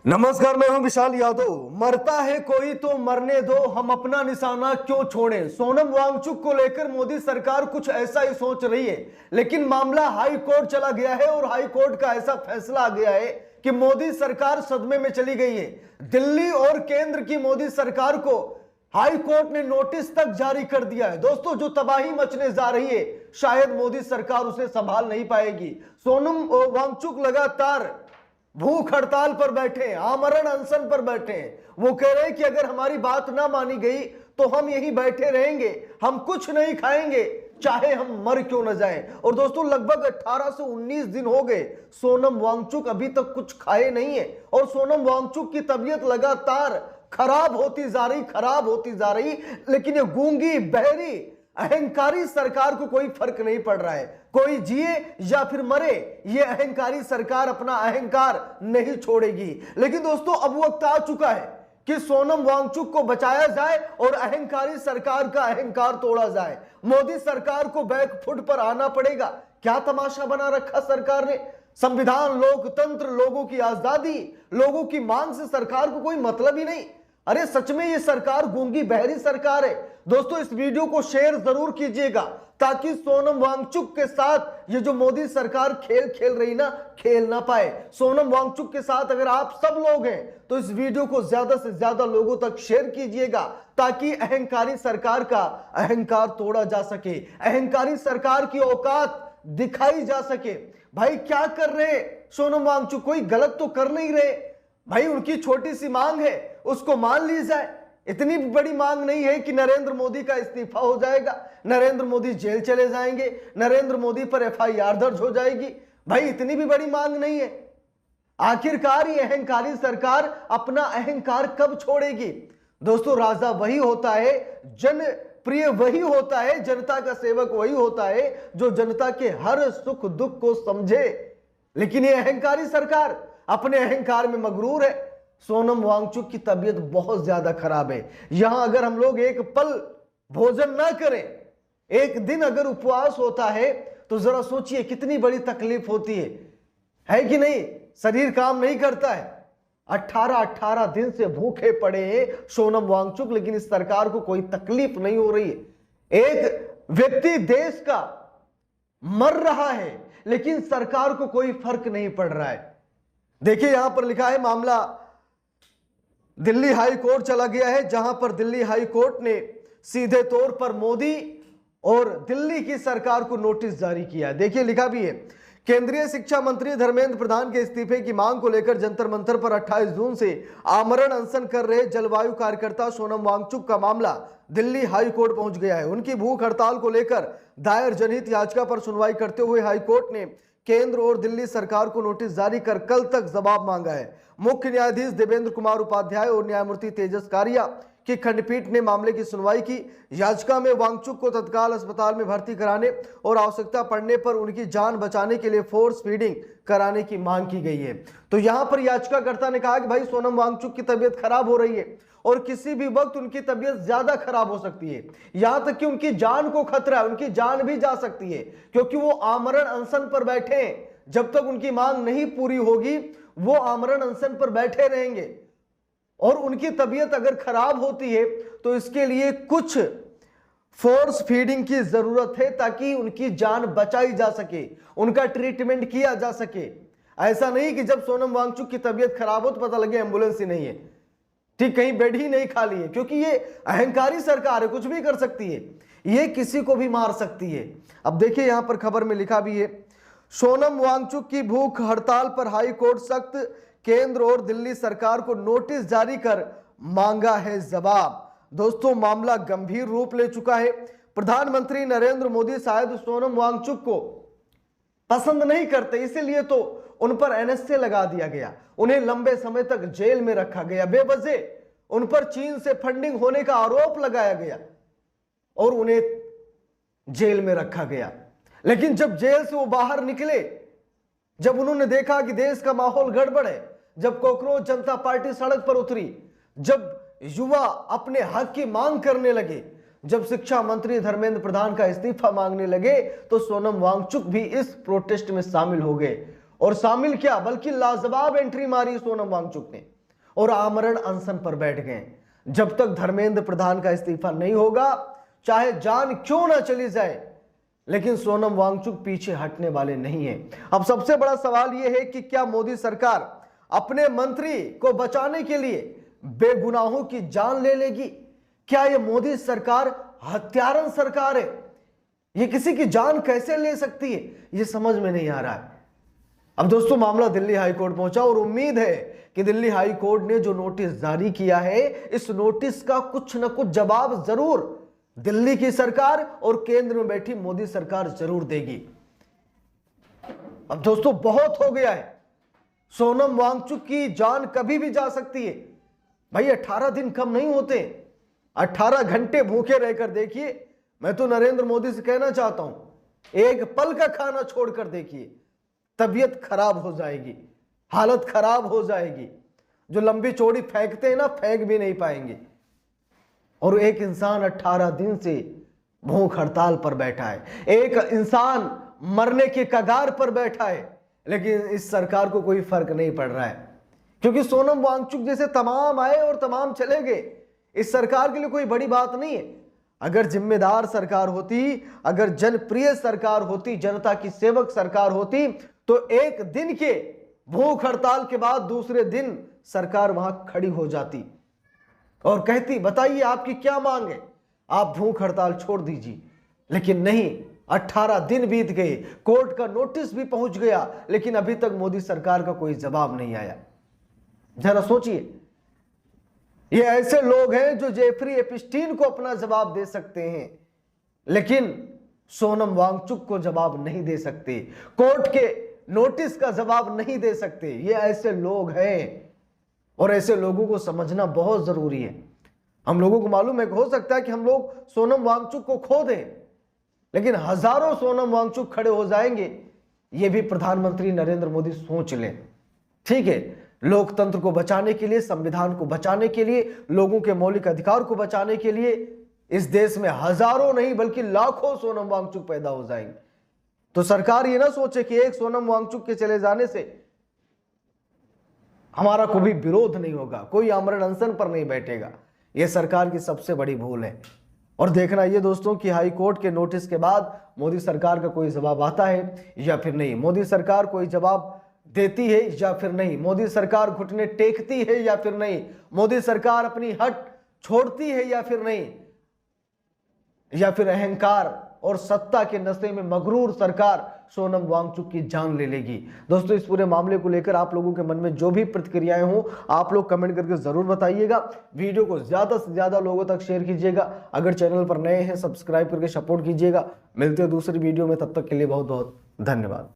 नमस्कार, मैं हूं विशाल यादव। मरता है कोई तो मरने दो, हम अपना निशाना क्यों छोड़ें। सोनम वांगचुक को लेकर मोदी सरकार कुछ ऐसा ही सोच रही है, लेकिन मामला हाई कोर्ट चला गया है और हाई कोर्ट का ऐसा फैसला आ गया है कि मोदी सरकार सदमे में चली गई है। दिल्ली और केंद्र की मोदी सरकार को हाई कोर्ट ने नोटिस तक जारी कर दिया है। दोस्तों, जो तबाही मचने जा रही है, शायद मोदी सरकार उसे संभाल नहीं पाएगी। सोनम वांगचुक लगातार भूख हड़ताल पर बैठे हैं, आमरण अनशन पर बैठे हैं। वो कह रहे हैं कि अगर हमारी बात ना मानी गई तो हम यहीं बैठे रहेंगे, हम कुछ नहीं खाएंगे, चाहे हम मर क्यों न जाएं। और दोस्तों, लगभग 18 से 19 दिन हो गए, सोनम वांगचुक अभी तक कुछ खाए नहीं है और सोनम वांगचुक की तबीयत लगातार खराब होती जा रही। लेकिन ये गूंगी बहरी अहंकारी सरकार को कोई फर्क नहीं पड़ रहा है। कोई जिए या फिर मरे, ये अहंकारी सरकार अपना अहंकार नहीं छोड़ेगी। लेकिन दोस्तों, अब वक्त आ चुका है कि सोनम वांगचुक को बचाया जाए और अहंकारी सरकार का अहंकार तोड़ा जाए। मोदी सरकार को बैकफुट पर आना पड़ेगा। क्या तमाशा बना रखा सरकार ने। संविधान, लोकतंत्र, लोगों की आजादी, लोगों की मांग से सरकार को कोई मतलब ही नहीं। अरे सच में ये सरकार गूंगी बहरी सरकार है। दोस्तों, इस वीडियो को शेयर जरूर कीजिएगा ताकि सोनम वांगचुक के साथ ये जो मोदी सरकार खेल खेल रही ना, खेल ना पाए। सोनम वांगचुक के साथ अगर आप सब लोग हैं तो इस वीडियो को ज्यादा से ज्यादा लोगों तक शेयर कीजिएगा ताकि अहंकारी सरकार का अहंकार तोड़ा जा सके, अहंकारी सरकार की औकात दिखाई जा सके। भाई क्या कर रहे सोनम वांगचुक, कोई गलत तो कर नहीं रहे भाई। उनकी छोटी सी मांग है, उसको मान ली जाए। इतनी बड़ी मांग नहीं है कि नरेंद्र मोदी का इस्तीफा हो जाएगा, नरेंद्र मोदी जेल चले जाएंगे, नरेंद्र मोदी पर एफआईआर दर्ज हो जाएगी। भाई इतनी भी बड़ी मांग नहीं है। आखिरकार ये अहंकारी सरकार अपना अहंकार कब छोड़ेगी। दोस्तों, राजा वही होता है, जनप्रिय वही होता है, जनता का सेवक वही होता है जो जनता के हर सुख दुख को समझे। लेकिन ये अहंकारी सरकार अपने अहंकार में मगरूर है। सोनम वांगचुक की तबीयत बहुत ज्यादा खराब है। यहां अगर हम लोग एक पल भोजन ना करें, एक दिन अगर उपवास होता है, तो जरा सोचिए कितनी बड़ी तकलीफ होती है कि नहीं। शरीर काम नहीं करता है। 18 दिन से भूखे पड़े हैं सोनम वांगचुक, लेकिन इस सरकार को कोई तकलीफ नहीं हो रही है। एक व्यक्ति देश का मर रहा है, लेकिन सरकार को कोई फर्क नहीं पड़ रहा है। देखिए, यहां पर लिखा है मामला दिल्ली हाई कोर्ट चला गया है, जहां पर दिल्ली हाई कोर्ट ने सीधे तौर पर मोदी और दिल्ली की सरकार को नोटिस जारी किया है। देखिए, लिखा भी है, केंद्रीय शिक्षा मंत्री धर्मेंद्र प्रधान के इस्तीफे की मांग को लेकर जंतर मंतर पर 28 जून से आमरण अनशन कर रहे जलवायु कार्यकर्ता सोनम वांगचुक का मामला दिल्ली हाई कोर्ट पहुंच गया है। उनकी भूख हड़ताल को लेकर दायर जनहित याचिका पर सुनवाई करते हुए हाई कोर्ट ने केंद्र और दिल्ली सरकार को नोटिस जारी कर कल तक जवाब मांगा है। मुख्य न्यायाधीश देवेंद्र कुमार उपाध्याय और न्यायमूर्ति तेजस कारिया की खंडपीठ ने मामले की सुनवाई की। याचिका में वांगचुक को तत्काल अस्पताल में भर्ती कराने और आवश्यकता पड़ने पर उनकी जान बचाने के लिए फोर्स फीडिंग कराने की मांग की गई है। तो यहां पर याचिकाकर्ता ने कहा कि भाई सोनम वांगचुक की तबीयत खराब हो रही है और किसी भी वक्त उनकी तबीयत ज्यादा खराब हो सकती है, यहां तक कि उनकी जान को खतरा है, उनकी जान भी जा सकती है, क्योंकि वो आमरण अनशन पर बैठे हैं। जब तक उनकी मांग नहीं पूरी होगी वो आमरण अनशन पर बैठे रहेंगे। और उनकी तबीयत अगर खराब होती है तो इसके लिए कुछ फोर्स फीडिंग की जरूरत है ताकि उनकी जान बचाई जा सके, उनका ट्रीटमेंट किया जा सके। ऐसा नहीं कि जब सोनम वांगचुक की तबीयत खराब हो तो पता लगे एम्बुलेंस ही नहीं है, ठीक, कहीं बेड ही नहीं खाली है, क्योंकि ये अहंकारी सरकार है, कुछ भी कर सकती है, ये किसी को भी मार सकती है। अब देखिए, यहां पर खबर में लिखा भी है, सोनम वांगचुक की भूख हड़ताल पर हाई कोर्ट सख्त, केंद्र और दिल्ली सरकार को नोटिस जारी कर मांगा है जवाब। दोस्तों, मामला गंभीर रूप ले चुका है। प्रधानमंत्री नरेंद्र मोदी शायद सोनम वांगचुक को पसंद नहीं करते, इसीलिए तो उन पर एनएसए लगा दिया गया, उन्हें लंबे समय तक जेल में रखा गया, बेवजह उन पर चीन से फंडिंग होने का आरोप लगाया गया और उन्हें जेल में रखा गया। लेकिन जब जेल से वो बाहर निकले, जब उन्होंने देखा कि देश का माहौल गड़बड़ है, जब कॉकरोच जनता पार्टी सड़क पर उतरी, जब युवा अपने हक की मांग करने लगे, जब शिक्षा मंत्री धर्मेंद्र प्रधान का इस्तीफा मांगने लगे, तो सोनम वांगचुक भी इस प्रोटेस्ट में शामिल हो गए और शामिल क्या बल्कि लाजवाब एंट्री मारी सोनम वांगचुक ने और आमरण अनशन पर बैठ गए। जब तक धर्मेंद्र प्रधान का इस्तीफा नहीं होगा, चाहे जान क्यों ना चली जाए, लेकिन सोनम वांगचुक पीछे हटने वाले नहीं है। अब सबसे बड़ा सवाल यह है कि क्या मोदी सरकार अपने मंत्री को बचाने के लिए बेगुनाहों की जान ले लेगी? क्या यह मोदी सरकार हत्यारन सरकार है? ये किसी की जान कैसे ले सकती है, ये समझ में नहीं आ रहा है। अब दोस्तों मामला दिल्ली हाईकोर्ट पहुंचा और उम्मीद है कि दिल्ली हाईकोर्ट ने जो नोटिस जारी किया है, इस नोटिस का कुछ न कुछ जवाब जरूर दिल्ली की सरकार और केंद्र में बैठी मोदी सरकार जरूर देगी। अब दोस्तों बहुत हो गया है, सोनम वांगचुक की जान कभी भी जा सकती है। भाई 18 दिन कम नहीं होते, 18 घंटे भूखे रहकर देखिए। मैं तो नरेंद्र मोदी से कहना चाहता हूं, एक पल का खाना छोड़कर देखिए, तबीयत खराब हो जाएगी, हालत खराब हो जाएगी। जो लंबी चौड़ी फेंकते हैं ना, फेंक भी नहीं पाएंगे। और एक इंसान 18 दिन से भूख हड़ताल पर बैठा है, एक इंसान मरने के कगार पर बैठा है, लेकिन इस सरकार को कोई फर्क नहीं पड़ रहा है, क्योंकि सोनम वांगचुक जैसे तमाम आए और तमाम चले गए। इस सरकार के लिए कोई बड़ी बात नहीं है। अगर जिम्मेदार सरकार होती, अगर जनप्रिय सरकार होती, जनता की सेवक सरकार होती, तो एक दिन के भूख हड़ताल के बाद दूसरे दिन सरकार वहां खड़ी हो जाती और कहती, बताइए आपकी क्या मांग है, आप भूख हड़ताल छोड़ दीजिए। लेकिन नहीं, 18 दिन बीत गए, कोर्ट का नोटिस भी पहुंच गया, लेकिन अभी तक मोदी सरकार का कोई जवाब नहीं आया। जरा सोचिए, ये ऐसे लोग हैं जो जेफरी एपिस्टीन को अपना जवाब दे सकते हैं, लेकिन सोनम वांगचुक को जवाब नहीं दे सकते, कोर्ट के नोटिस का जवाब नहीं दे सकते। ये ऐसे लोग हैं और ऐसे लोगों को समझना बहुत जरूरी है। हम लोगों को मालूम है कि हो सकता है कि हम लोग सोनम वांगचुक को खो दें, लेकिन हजारों सोनम वांगचुक खड़े हो जाएंगे, ये भी प्रधानमंत्री नरेंद्र मोदी सोच लें। ठीक है, लोकतंत्र को बचाने के लिए, संविधान को बचाने के लिए, लोगों के मौलिक अधिकार को बचाने के लिए इस देश में हजारों नहीं बल्कि लाखों सोनम वांगचुक पैदा हो जाएंगे। तो सरकार ये ना सोचे कि एक सोनम वांगचुक के चले जाने से हमारा कोई विरोध नहीं होगा, कोई आमरण अनशन पर नहीं बैठेगा। यह सरकार की सबसे बड़ी भूल है। और देखना ये दोस्तों कि हाई कोर्ट के नोटिस के बाद मोदी सरकार का कोई जवाब आता है या फिर नहीं, मोदी सरकार कोई जवाब देती है या फिर नहीं, मोदी सरकार घुटने टेकती है या फिर नहीं, मोदी सरकार अपनी हट छोड़ती है या फिर नहीं, या फिर अहंकार और सत्ता के नशे में मगरूर सरकार सोनम वांगचुक की जान ले लेगी। दोस्तों इस पूरे मामले को लेकर आप लोगों के मन में जो भी प्रतिक्रियाएं हो, आप लोग कमेंट करके जरूर बताइएगा। वीडियो को ज्यादा से ज्यादा लोगों तक शेयर कीजिएगा। अगर चैनल पर नए हैं सब्सक्राइब करके सपोर्ट कीजिएगा। मिलते हैं दूसरी वीडियो में, तब तक के लिए बहुत बहुत धन्यवाद।